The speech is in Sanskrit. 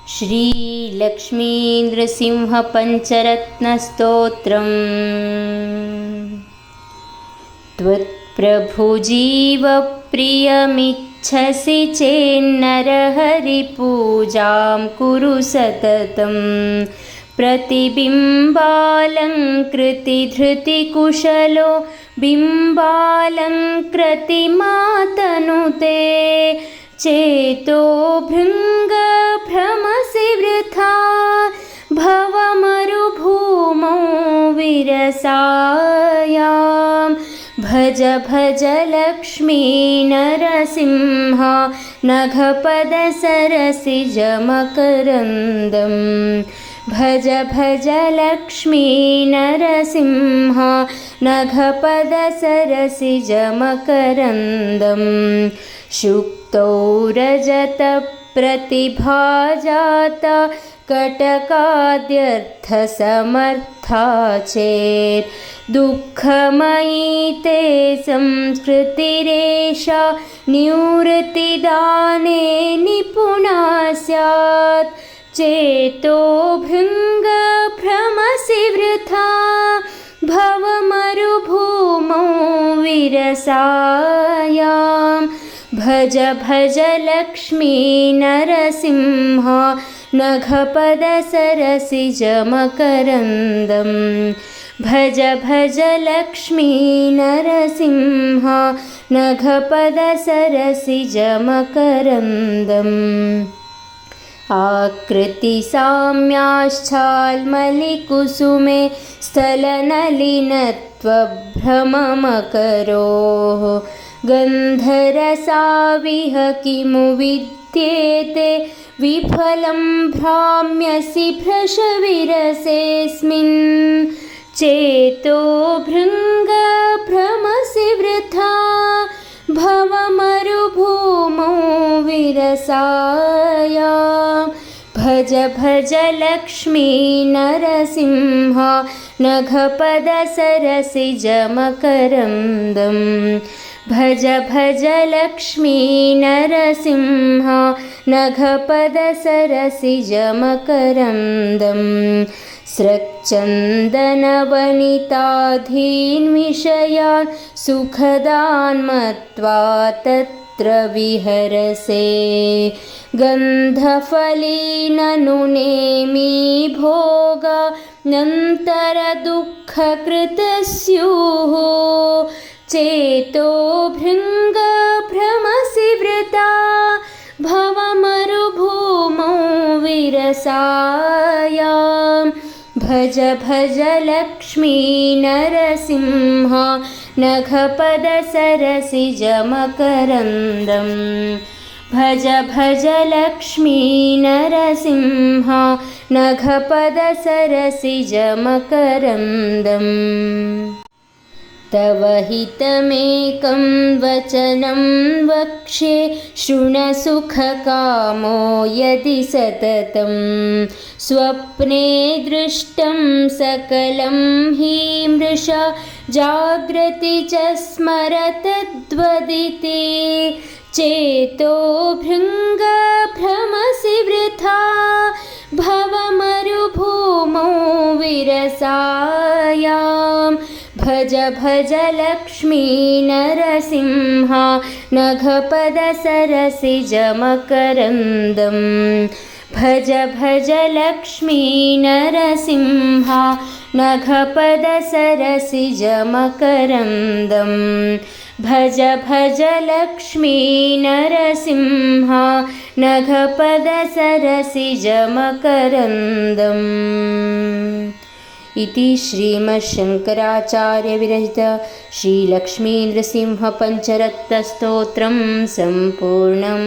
श्रीलक्ष्मीनृसिंहपञ्चरत्नस्तोत्रम्। त्वत्प्रभुजीवप्रियमिच्छसि चेन्नरहरिपूजां कुरु सततं। प्रतिबिम्बालङ्कृतिधृतिकुशलो बिम्बालङ्कृतिमातनुते। चेतो भृङ्गभ्रमसि वृथा भवमरुभूमौ विरसायां। भज भज लक्ष्मी नरसिंह नघपदसरसिजमकरन्दम्। भज भज लक्ष्मी नरसिंह नघपदसरसिजमकरन्दम्। शुक्तौ रजतप्रतिभाजाता कटकाद्यर्थसमर्था चेत्। दुःखमयी ते संस्कृतिरेषा निवृत्तिदाने निपुणा स्यात्। चेतो भृङ्गभ्रमसि वृथा भवमरुभूमौ विरसायां। भज भज लक्ष्मी नरसिंह नघपदसरसिजमकरन्दम्। भज भज लक्ष्मी नरसिंह नघपदसरसिजमकरन्दम्। आकृतिसाम्याश्चाल्मलिकुसुमे स्थलनलिनत्वभ्रममकरोः। गन्धरसाविह किमु विद्येते विफलं भ्राम्यसि भ्रशविरसेऽस्मिन्। चेतो भृङ्गभ्रमसि वृथा भवमरुभूमौ विरसायां। भज भज लक्ष्मी नरसिंह नघपदसरसिजमकरन्दम्। भज भज लक्ष्मी नरसिंह नघपदसरसिजमकरन्दम्। स्रक्चन्दनवनिताधीन् विषयान् सुखदान् मत्वा तत्र विहरसे। गन्धफलीननु नेमि भोगानन्तरदुःखकृतः स्युः। चेतो भृङ्गभ्रमसि वृथा भवमरुभूमौ विरसायां। भज भज लक्ष्मी नरसिंह नघपदसरसिजमकरन्दम्। भज भज लक्ष्मी नरसिंह नघपदसरसिजमकरन्दम्। तव हितमेकं वचनं वक्ष्ये शृणुसुखकामो यदि सततं। स्वप्ने दृष्टं सकलं हि मृषा जाग्रति च स्मरतद्वदिते। चेतो भृङ्गभ्रमसि वृथा भवमरुभूमौ विरसायां। भज भज लक्ष्मी नरसिंह नघपदसरसिजमकरन्दम्। भज भज लक्ष्मी नरसिंह नघपदसरसिजमकरन्दम्। भज भज लक्ष्मी नरसिंह नघपदसरसिजमकरन्दम्। इति श्रीमच्छङ्कराचार्यविरचित श्रीलक्ष्मीनृसिंहपञ्चरत्नस्तोत्रं सम्पूर्णम्।